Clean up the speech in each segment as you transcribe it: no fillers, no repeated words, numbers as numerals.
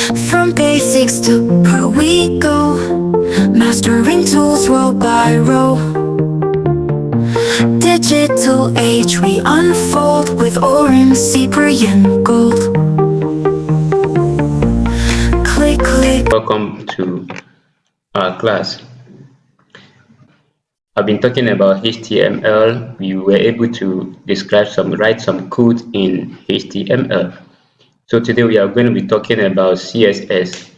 From basics to pro we go, mastering tools row by row. Digital age we unfold with orange, Cyprian gold. Click, click. Welcome to our class. I've been talking about HTML. We were able to write some code in HTML. So today we are going to be talking about CSS.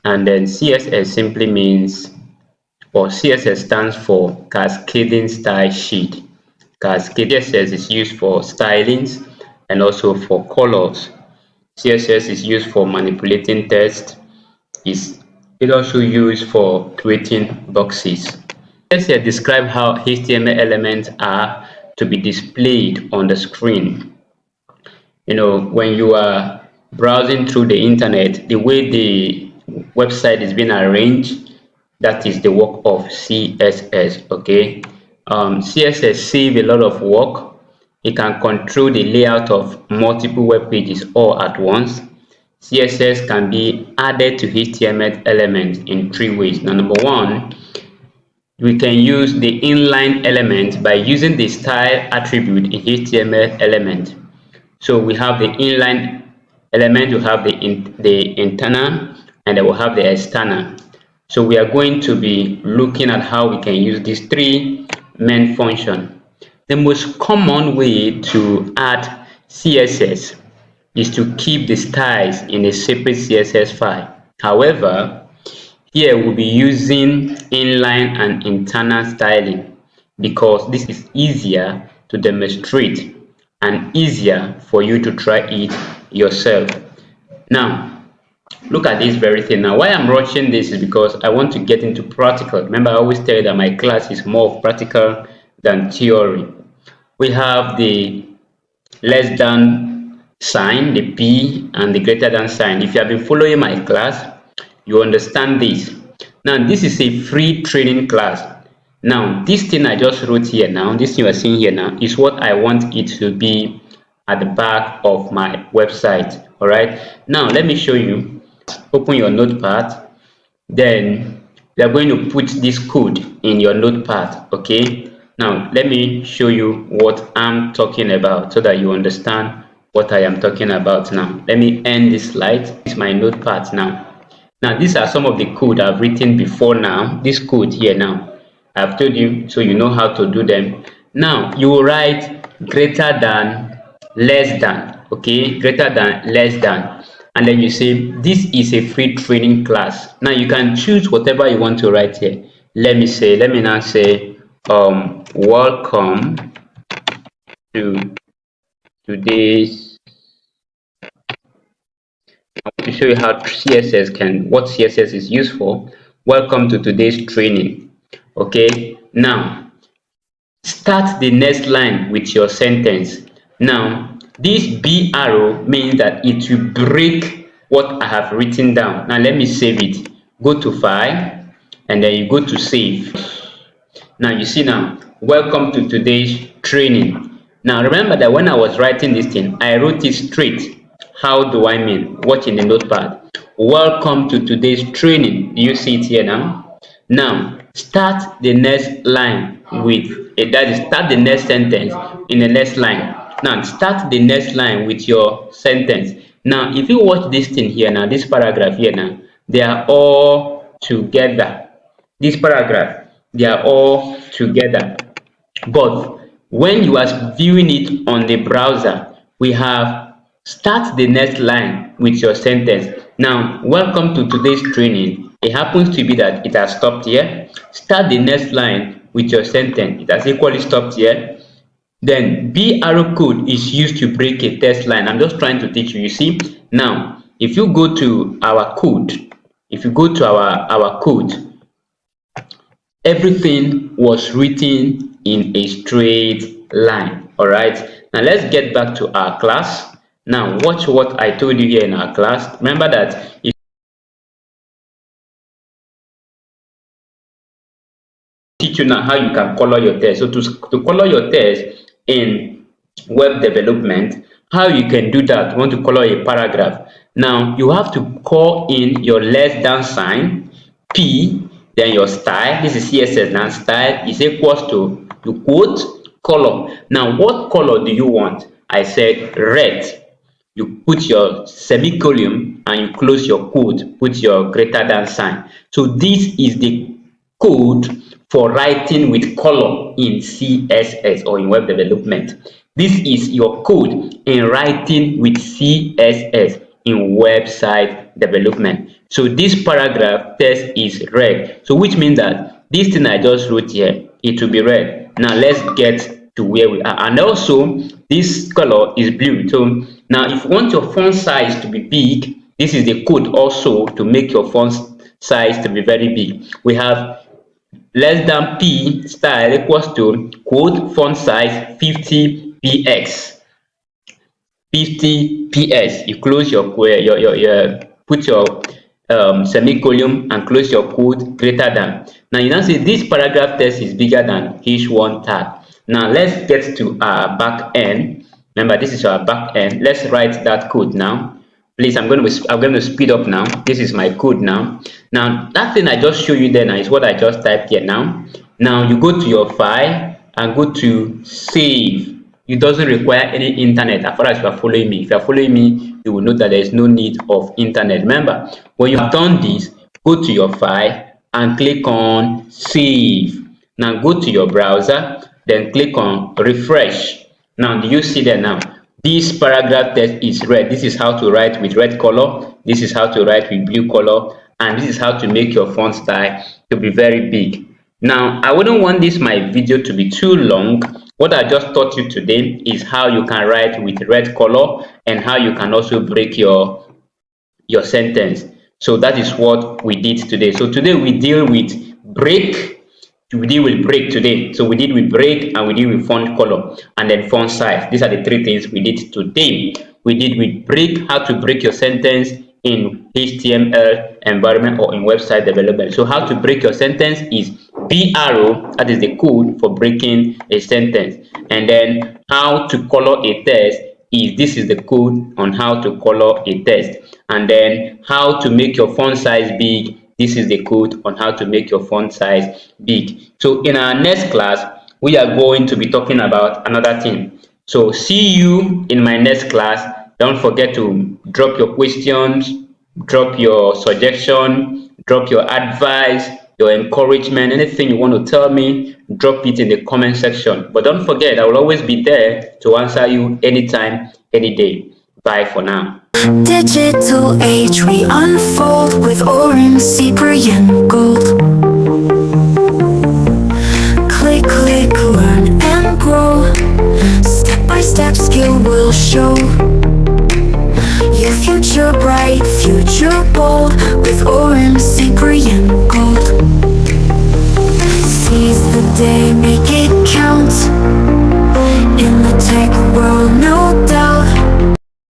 And then CSS simply means, or CSS stands for Cascading Style Sheet. CSS is used for stylings and also for colors. CSS is used for manipulating text. It's also used for creating boxes. Let's describe how HTML elements are to be displayed on the screen. When you are browsing through the internet, the way the website is being arranged, that is the work of CSS. Okay, CSS saves a lot of work. It can control the layout of multiple web pages all at once. CSS can be added to HTML elements in three ways. Now, number one, we can use the inline element by using the style attribute in HTML element. So we have the inline element, we have the internal, and then we'll have the external. So we are going to be looking at how we can use these three main functions. The most common way to add CSS is to keep the styles in a separate CSS file. However, here we'll be using inline and internal styling because this is easier to demonstrate and easier for you to try it yourself. Now, look at this very thing. Now, why I'm rushing this is because I want to get into practical. Remember, I always tell you that my class is more of practical than theory. We have the less than sign, the P, and the greater than sign. If you have been following my class, you understand this. Now, this is a free training class. Now, this thing I just wrote here now, this thing you are seeing here now, is what I want it to be at the back of my website. All right. Now, let me show you. Open your notepad. Then we are going to put this code in your notepad. Okay. Now, let me show you what I'm talking about so that you understand what I am talking about now. Let me end this slide. This is my notepad now. Now, these are some of the code I've written before now. This code here now, I've told you, so you know how to do them. Now, you will write greater than, less than, okay? Greater than, less than. And then you say, this is a free training class. Now, you can choose whatever you want to write here. Let me now say, welcome to today's, I want to show you how what CSS is used for. Welcome to today's training. Okay, now start the next line with your sentence. Now, this B arrow means that it will break what I have written down. Now, let me save it. Go to File, and then you go to Save. Now, you see now, welcome to today's training. Now, remember that when I was writing this thing, I wrote it straight. How do I mean? Watch in the notepad. Welcome to today's training. Do you see it here now? Now, start the next line with start the next sentence in the next line. Now, start the next line with your sentence. Now, if you watch this thing here now, this paragraph here now, they are all together. This paragraph, they are all together. But when you are viewing it on the browser, we have start the next line with your sentence. Now, welcome to today's training. It happens to be that it has stopped here. Start the next line with your sentence. It has equally stopped here. Then B arrow code is used to break a text line. I'm just trying to teach you. You see, now if you go to our code, our code, everything was written in a straight line. All right. Now let's get back to our class. Now watch what I told you here in our class. Remember that if teach you now how you can color your text. So to color your text in web development, how you can do that. You want to color a paragraph. Now you have to call in your less than sign, P, then your style. This is CSS now. Style is equals to, you quote, color. Now what color do you want? I said red. You put your semicolon and you close your quote, put your greater than sign. So this is the code for writing with color in CSS or in web development. This is your code in writing with CSS in website development. So this paragraph text is red. So which means that this thing I just wrote here, it will be red. Now let's get to where we are. And also this color is blue. So now if you want your font size to be big, this is the code also to make your font size to be very big. We have less than P style equals to quote font size 50 px. 50 ps. You close your put your semicolon and close your quote greater than. Now you now say this paragraph text is bigger than h1 tag. Now let's get to our back end. Remember, this is our back end. Let's write that code now. Please, I'm going to speed up now. This is my code now. Now that thing I just showed you there now is what I just typed here now. Now you go to your file and go to save. It doesn't require any internet as far as you are following me. If you are following me, you will know that there is no need of internet. Remember, when you have done this, go to your file and click on save. Now go to your browser, then click on refresh. Now do you see that now? This paragraph text is red. This is how to write with red color. This is how to write with blue color. And this is how to make your font style to be very big. Now, I wouldn't want my video to be too long. What I just taught you today is how you can write with red color and how you can also break your sentence. So that is what we did today. So today we deal with break. We deal with break today. So we did with break and we did with font color and then font size. These are the three things we did today. We did with break, how to break your sentence in HTML environment or in website development. So how to break your sentence is B arrow, that is the code for breaking a sentence. And then how to color a text is, this is the code on how to color a text. And then how to make your font size big, this is the code on how to make your font size big. So in our next class, we are going to be talking about another thing. So see you in my next class. Don't forget to drop your questions, drop your suggestion, drop your advice, your encouragement, anything you want to tell me, drop it in the comment section. But don't forget, I will always be there to answer you anytime, any day. Bye for now. Digital age we unfold with orange, Cyprian gold. Click, click, learn and grow. Step by step skill will show. Your future bright, future bold with orange, Cyprian gold. Seize the day.